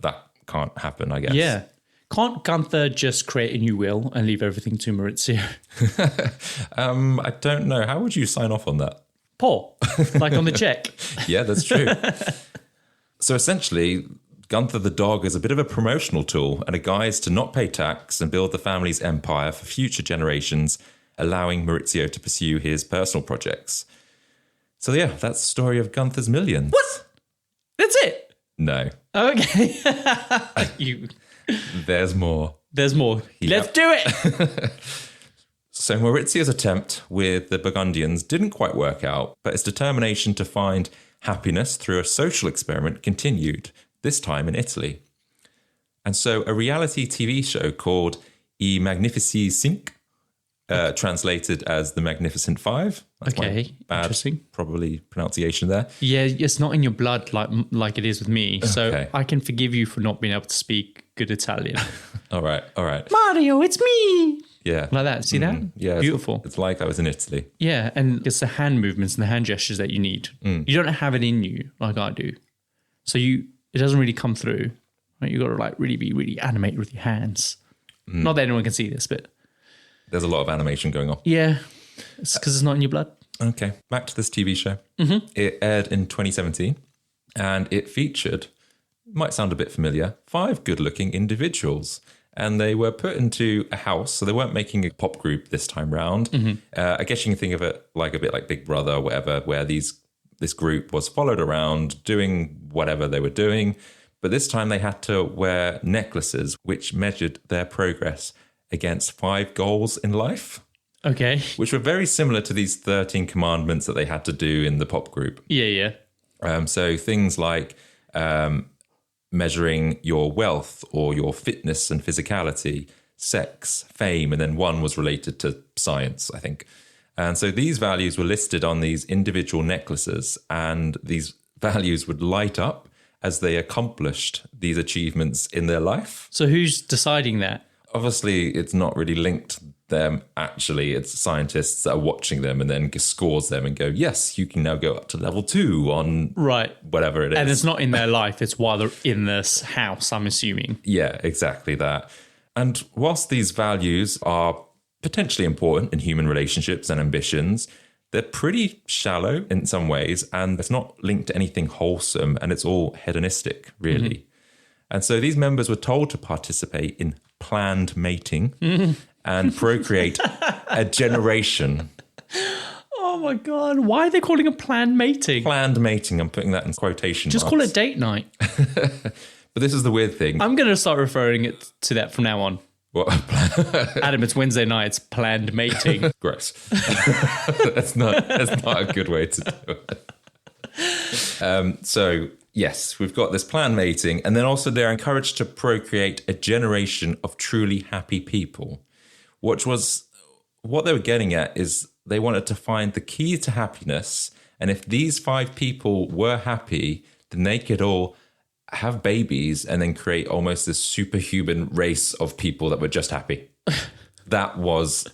can't happen, I guess. Yeah. Can't Gunther just create a new will and leave everything to Maurizio? I don't know. How would you sign off on that? Paul, like on the check. Yeah, that's true. So essentially, Gunther the dog is a bit of a promotional tool and a guise to not pay tax and build the family's empire for future generations, allowing Maurizio to pursue his personal projects. So yeah, that's the story of Gunther's millions. What? That's it? No. Okay. There's more. There's more. Let's do it. So Maurizio's attempt with the Burgundians didn't quite work out, but his determination to find happiness through a social experiment continued, this time in Italy. And so a reality TV show called I Magnifici Cinque, translated as The Magnificent Five. That's okay, bad, interesting. Probably pronunciation there. Yeah, it's not in your blood like it is with me, so I can forgive you for not being able to speak good Italian. All right. Mario, it's me! Yeah. Like that. See that? Yeah. Beautiful. It's like I was in Italy. Yeah. And it's the hand movements and the hand gestures that you need. You don't have it in you like I do. So it doesn't really come through. Right? You've got to like really be really animated with your hands. Not that anyone can see this, but There's a lot of animation going on. yeah, it's because it's not in your blood. Okay, back to this TV show. It aired in 2017 and it featured, might sound a bit familiar, 5 good-looking individuals. And they were put into a house, so they weren't making a pop group this time round. I guess you can think of it like a bit like Big Brother or whatever, where this group was followed around doing whatever they were doing. But this time they had to wear necklaces which measured their progress against 5 goals in life. Okay. Which were very similar to these 13 commandments that they had to do in the pop group. Yeah. So things like measuring your wealth or your fitness and physicality, sex, fame, and then one was related to science, I think. And so these values were listed on these individual necklaces, and these values would light up as they accomplished these achievements in their life. So who's deciding that? Obviously, it's not really linked to them, actually. It's scientists that are watching them and then scores them and go, yes, you can now go up to level 2 on whatever it is. And it's not in their life, it's while they're in this house, I'm assuming. Yeah, exactly that. And whilst these values are potentially important in human relationships and ambitions, they're pretty shallow in some ways, and it's not linked to anything wholesome, and it's all hedonistic, really. And so these members were told to participate in planned mating and procreate a generation. Oh my God, why are they calling it planned mating? Planned mating, I'm putting that in quotation Just marks. call it date night. But this is the weird thing. I'm going to start referring it to that from now on. What? Adam, it's Wednesday night, it's planned mating. Gross. That's not a good way to do it. So yes, we've got this planned mating, and then also they're encouraged to procreate a generation of truly happy people, which was what they were getting at is they wanted to find the key to happiness. And if these 5 people were happy, then they could all have babies and then create almost this superhuman race of people that were just happy. That was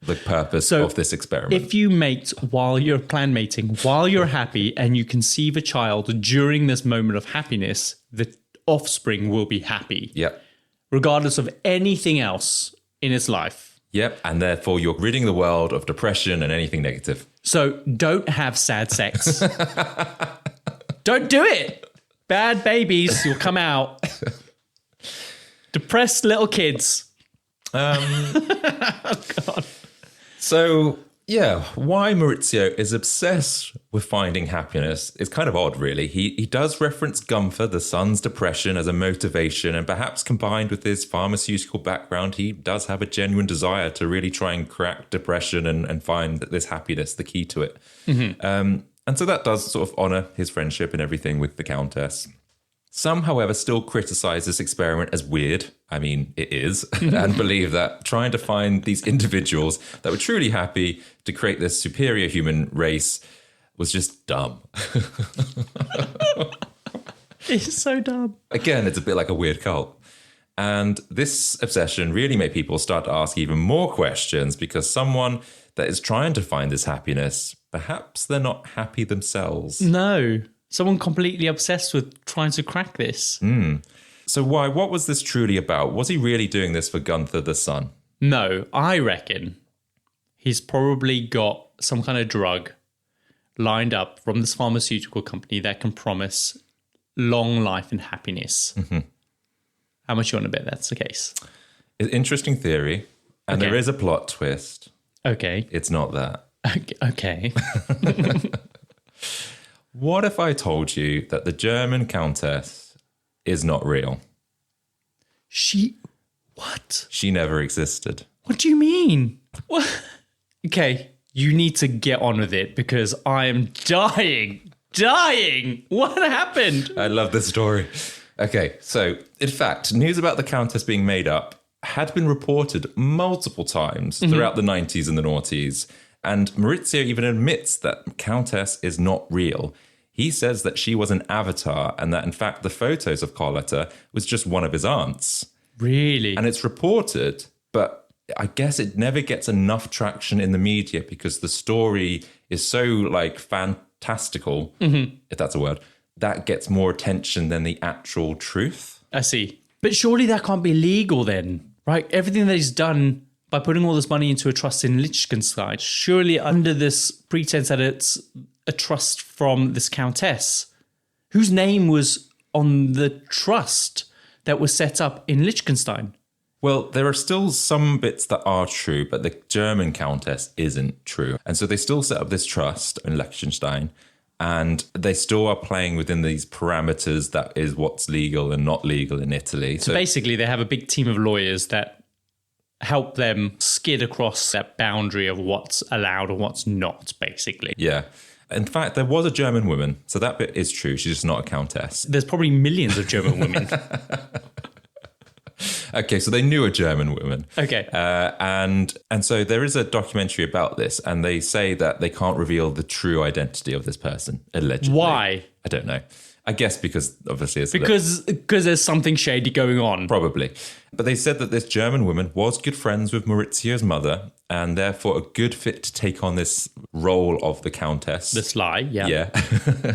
the purpose of this experiment. If you mate while you're planned mating, while you're happy, and you conceive a child during this moment of happiness, the offspring will be happy. Yep. Regardless of anything else in its life. Yep. And therefore you're ridding the world of depression and anything negative. So don't have sad sex. Don't do it. Bad babies will come out. Depressed little kids. Oh, God. So, yeah, why Maurizio is obsessed with finding happiness is kind of odd, really. He does reference Gunther, the son's depression, as a motivation, and perhaps combined with his pharmaceutical background, he does have a genuine desire to really try and crack depression and find this happiness, the key to it. And so that does sort of honour his friendship and everything with the Countess. Some, however, still criticise this experiment as weird. I mean, it is. And believe that trying to find these individuals that were truly happy to create this superior human race was just dumb. It's so dumb. Again, it's a bit like a weird cult. And this obsession really made people start to ask even more questions, because someone that is trying to find this happiness, perhaps they're not happy themselves. No. Someone completely obsessed with trying to crack this. So why? What was this truly about? Was he really doing this for Gunther the son? No, I reckon he's probably got some kind of drug lined up from this pharmaceutical company that can promise long life and happiness. How much you want to bet that's the case? Interesting theory. And there is a plot twist. Okay. It's not that. Okay. What if I told you that the German Countess is not real? What? She never existed. What do you mean? What? Okay, you need to get on with it, because I am dying. What happened? I love this story. Okay, so in fact, news about the Countess being made up had been reported multiple times throughout the 90s and the noughties. And Maurizio even admits that Countess is not real. He says that she was an avatar, and that in fact the photos of Carlotta was just one of his aunts. Really? And it's reported, but I guess it never gets enough traction in the media because the story is so like fantastical, if that's a word, that gets more attention than the actual truth. I see. But surely that can't be legal then, right? Everything that he's done by putting all this money into a trust in Liechtenstein, surely under this pretense that it's a trust from this countess, whose name was on the trust that was set up in Liechtenstein. Well, there are still some bits that are true, but the German Countess isn't true. And so they still set up this trust in Liechtenstein, and they still are playing within these parameters that is what's legal and not legal in Italy. So basically, they have a big team of lawyers that help them skid across that boundary of what's allowed and what's not, basically. Yeah. In fact, there was a German woman, so that bit is true. She's just not a countess. There's probably millions of German women. Okay, so they knew a German woman. Okay. And so there is a documentary about this, and they say that they can't reveal the true identity of this person, allegedly. Why? I don't know. I guess because obviously it's Because there's something shady going on. probably. But they said that this German woman was good friends with Maurizio's mother, and therefore a good fit to take on this role of the countess. The sly, yeah. Yeah.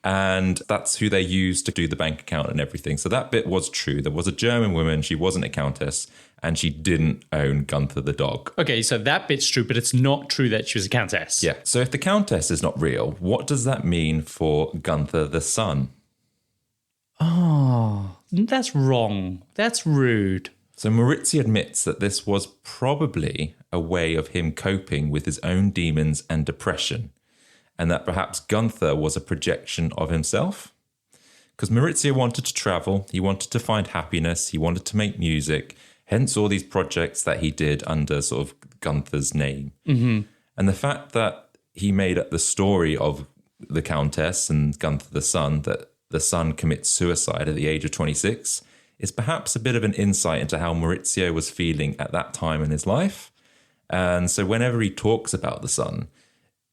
And that's who they used to do the bank account and everything. So that bit was true. There was a German woman. She wasn't a countess, and she didn't own Gunther the dog. Okay, so that bit's true, but it's not true that she was a countess. Yeah. So if the countess is not real, what does that mean for Gunther the son? Oh, that's wrong. That's rude. So Maurizio admits that this was probably a way of him coping with his own demons and depression, and that perhaps Gunther was a projection of himself. Because Maurizio wanted to travel, he wanted to find happiness, he wanted to make music, hence all these projects that he did under sort of Gunther's name. Mm-hmm. And the fact that he made up the story of the Countess and Gunther the son, that the son commits suicide at the age of 26, is perhaps a bit of an insight into how Maurizio was feeling at that time in his life. And so whenever he talks about the son,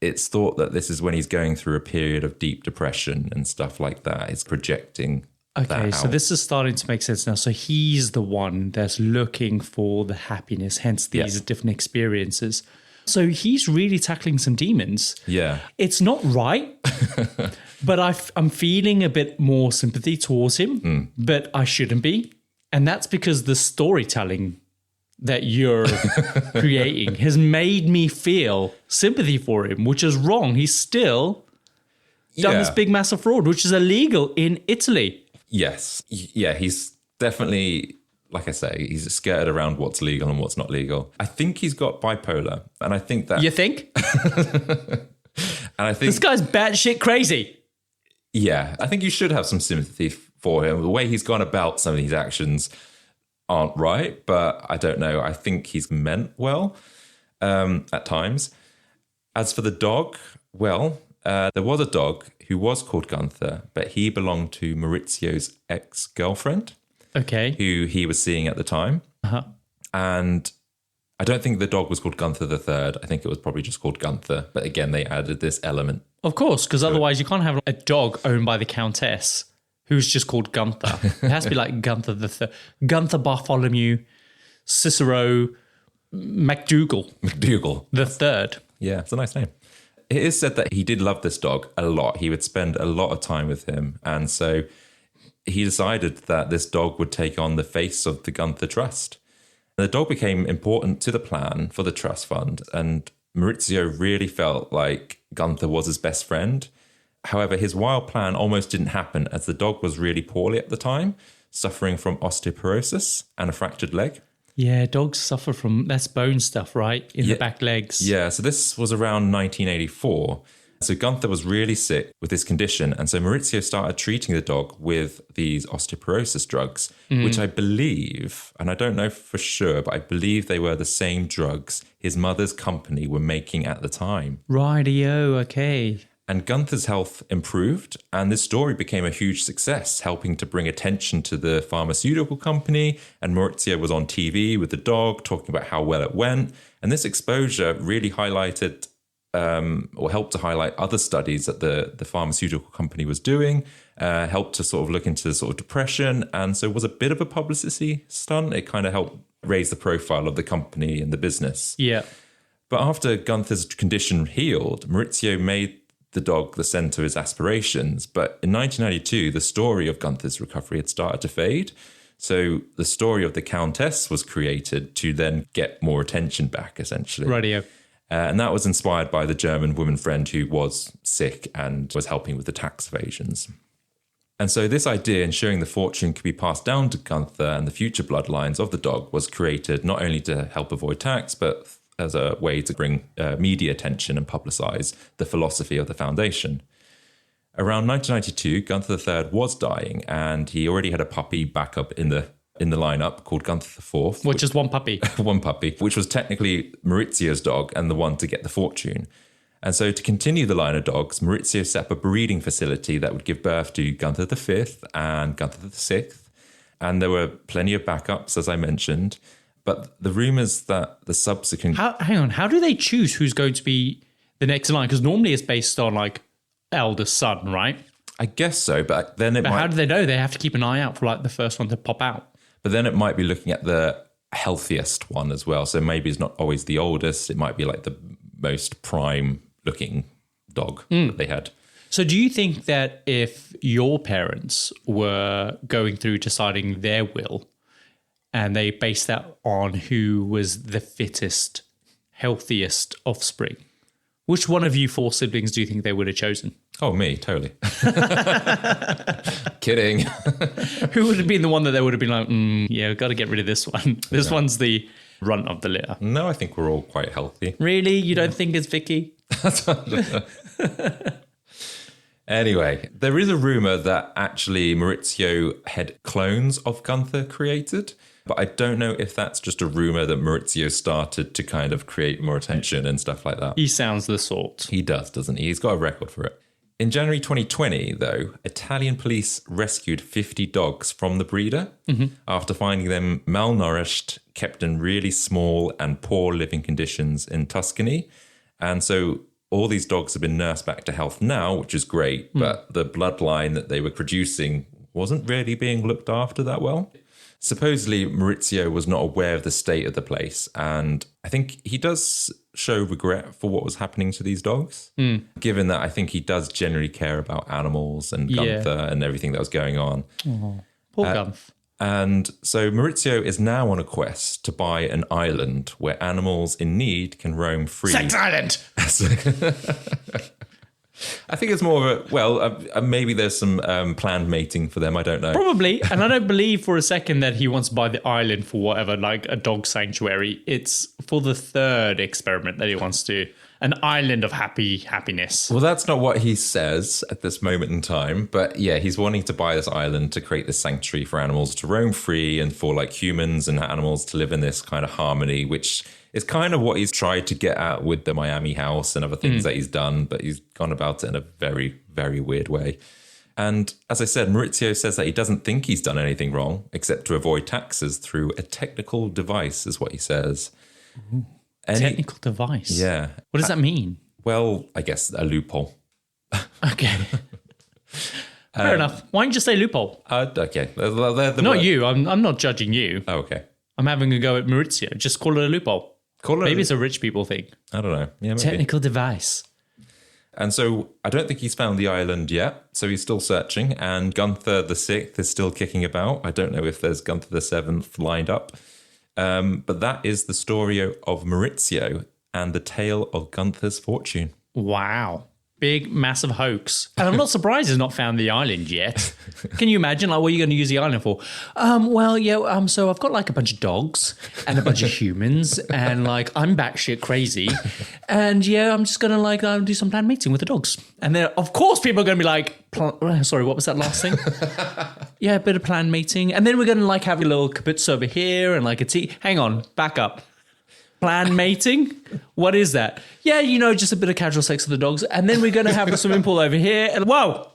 it's thought that this is when he's going through a period of deep depression and stuff like that. He's projecting that Okay, so out. this is starting to make sense now. So he's the one that's looking for the happiness, hence these different experiences. So he's really tackling some demons. Yeah. It's not right, but I'm feeling a bit more sympathy towards him, but I shouldn't be. And that's because the storytelling that you're creating has made me feel sympathy for him, which is wrong. He's still done this big, massive fraud, which is illegal in Italy. Yes. Yeah, he's definitely, like I say, he's skirted around what's legal and what's not legal. I think he's got bipolar. And I think that... You think? And I think... This guy's batshit crazy. Yeah, I think you should have some sympathy for him. The way he's gone about some of these actions aren't right, but I don't know. I think he's meant well at times. As for the dog, well, there was a dog who was called Gunther, but he belonged to Maurizio's ex-girlfriend, Okay. who he was seeing at the time. Uh-huh. And I don't think the dog was called Gunther the Third. I think it was probably just called Gunther. But again, they added this element. Of course, because otherwise you can't have a dog owned by the Countess who's just called Gunther. It has to be like Gunther the Third, Gunther Bartholomew, Cicero, MacDougall. the Third. Yeah, it's a nice name. It is said that he did love this dog a lot. He would spend a lot of time with him. And so he decided that this dog would take on the face of the Gunther Trust. The dog became important to the plan for the trust fund, and Maurizio really felt like Gunther was his best friend. However, his wild plan almost didn't happen as the dog was really poorly at the time, suffering from osteoporosis and a fractured leg. Yeah, dogs suffer from, that's bone stuff, right? In the back legs. Yeah, so this was around 1984. So Gunther was really sick with this condition, and so Maurizio started treating the dog with these osteoporosis drugs, which I believe, and I don't know for sure, but I believe they were the same drugs his mother's company were making at the time. Rightio, okay. And Gunther's health improved, and this story became a huge success, helping to bring attention to the pharmaceutical company. And Maurizio was on TV with the dog, talking about how well it went. And this exposure really highlighted or helped to highlight other studies that the pharmaceutical company was doing, helped to sort of look into sort of depression. And so it was a bit of a publicity stunt. It kind of helped raise the profile of the company and the business. Yeah. But after Gunther's condition healed, Maurizio made the dog the centre of his aspirations. But in 1992, the story of Gunther's recovery had started to fade. So the story of the Countess was created to then get more attention back, essentially. Radio. And that was inspired by the German woman friend who was sick and was helping with the tax evasions. And so this idea, ensuring the fortune could be passed down to Gunther and the future bloodlines of the dog, was created not only to help avoid tax, but as a way to bring media attention and publicise the philosophy of the foundation. Around 1992, Gunther III was dying, and he already had a puppy backup in the lineup called Gunther IV. Which is one puppy. One puppy, which was technically Maurizio's dog and the one to get the fortune. And so to continue the line of dogs, Maurizio set up a breeding facility that would give birth to Gunther V and Gunther VI. And there were plenty of backups, as I mentioned. But the rumours that the subsequent... Hang on, how do they choose who's going to be the next in line? Because normally it's based on like eldest son, right? I guess so, but then But how do they know? They have to keep an eye out for like the first one to pop out. But then it might be looking at the healthiest one as well. So maybe it's not always the oldest. It might be like the most prime looking dog that they had. So do you think that if your parents were going through deciding their will and they based that on who was the fittest, healthiest offspring, which one of you four siblings do you think they would have chosen? Oh, me, totally. Kidding. Who would have been the one that they would have been like, yeah, we've got to get rid of this one. This one's the runt of the litter. No, I think we're all quite healthy. Really? You don't think it's Vicky? Anyway, there is a rumour that actually Maurizio had clones of Gunther created, but I don't know if that's just a rumour that Maurizio started to kind of create more attention and stuff like that. He sounds the sort. He does, doesn't he? He's got a record for it. In January 2020, though, Italian police rescued 50 dogs from the breeder after finding them malnourished, kept in really small and poor living conditions in Tuscany. And so all these dogs have been nursed back to health now, which is great, but the bloodline that they were producing wasn't really being looked after that well. Supposedly, Maurizio was not aware of the state of the place, and I think he does show regret for what was happening to these dogs, given that I think he does generally care about animals and Gunther and everything that was going on. Poor Gunther. And so Maurizio is now on a quest to buy an island where animals in need can roam free. Sex Island! I think it's more of a, maybe there's some planned mating for them. I don't know. Probably. And I don't believe for a second that he wants to buy the island for whatever, like a dog sanctuary. It's for the third experiment that he wants to. An island of happiness. Well, that's not what he says at this moment in time. But yeah, he's wanting to buy this island to create this sanctuary for animals to roam free and for like humans and animals to live in this kind of harmony, which is kind of what he's tried to get at with the Miami house and other things that he's done. But he's gone about it in a very, very weird way. And as I said, Maurizio says that he doesn't think he's done anything wrong except to avoid taxes through a technical device, is what he says. Technical device? Yeah. What does that mean? Well, I guess a loophole. Okay. Fair enough. Why don't you just say loophole? Okay. Not you. I'm not judging you. Oh, okay. I'm having a go at Maurizio. Just call it a loophole. Maybe it's a rich people thing. I don't know. Yeah, maybe. Technical device. And so I don't think he's found the island yet. So he's still searching. And Gunther VI is still kicking about. I don't know if there's Gunther VII lined up. But that is the story of Maurizio and the tale of Gunther's fortune. Wow. Big, massive hoax. And I'm not surprised he's not found the island yet. Can you imagine, like, what are you going to use the island for? So I've got, like, a bunch of dogs and a bunch of humans and, like, I'm batshit crazy. And, yeah, I'm just going to, like, do some planned mating with the dogs. And then, of course, people are going to be like, sorry, what was that last thing? Yeah, a bit of planned mating. And then we're going to, like, have a little kibbutz over here and, like, a tea. Hang on, back up. Planned mating? What is that? Yeah, just a bit of casual sex with the dogs. And then we're going to have a swimming pool over here. And whoa.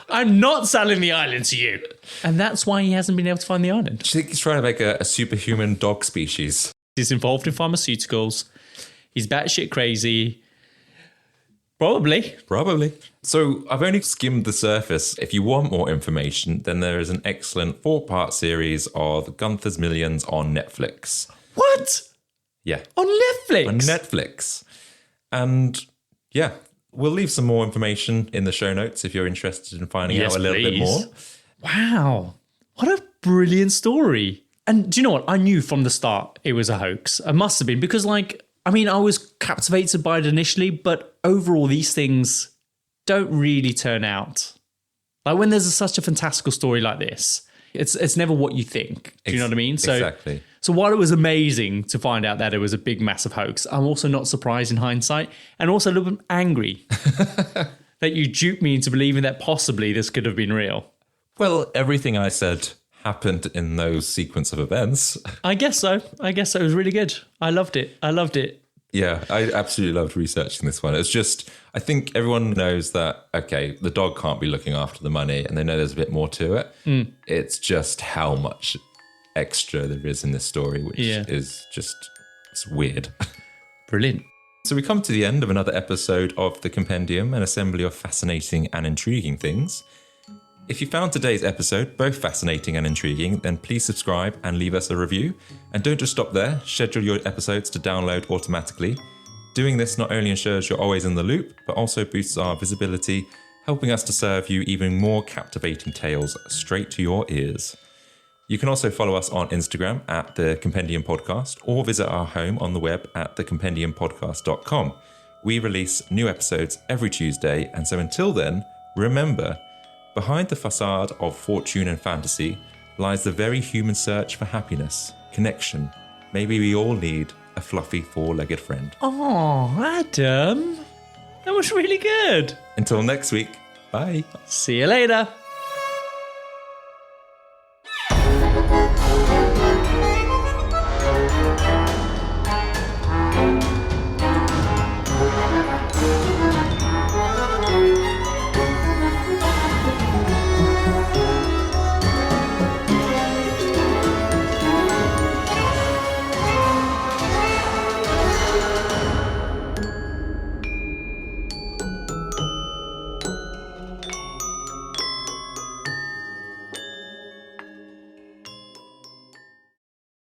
I'm not selling the island to you. And that's why he hasn't been able to find the island. Do you think he's trying to make a superhuman dog species? He's involved in pharmaceuticals. He's batshit crazy. Probably. So I've only skimmed the surface. If you want more information, then there is an excellent 4-part series of Gunther's Millions on Netflix. What? Yeah. On Netflix? On Netflix. And yeah, we'll leave some more information in the show notes if you're interested in finding out a little bit more. Wow. What a brilliant story. And do you know what? I knew from the start it was a hoax. It must have been because, like, I mean, I was captivated by it initially, but overall, these things don't really turn out. Like when there's such a fantastical story like this, it's never what you think. Do you know what I mean? So, exactly. So while it was amazing to find out that it was a big, massive hoax, I'm also not surprised in hindsight and also a little bit angry that you duped me into believing that possibly this could have been real. Well, everything I said happened in those sequence of events. I guess so. I guess so. It was really good. I loved it. Yeah, I absolutely loved researching this one. It's just, I think everyone knows that, okay, the dog can't be looking after the money and they know there's a bit more to it. It's just how much extra there is in this story, which is just, it's weird. Brilliant. So we come to the end of another episode of the Compendium, an assembly of fascinating and intriguing things. If you found today's episode both fascinating and intriguing, then please subscribe and leave us a review. And don't just stop there, schedule your episodes to download automatically. Doing this not only ensures you're always in the loop, but also boosts our visibility, helping us to serve you even more captivating tales straight to your ears. You can also follow us on Instagram at The Compendium Podcast or visit our home on the web at thecompendiumpodcast.com. We release new episodes every Tuesday, and so until then, remember, behind the facade of fortune and fantasy lies the very human search for happiness, connection. Maybe we all need a fluffy four-legged friend. Oh, Adam. That was really good. Until next week, bye. See you later.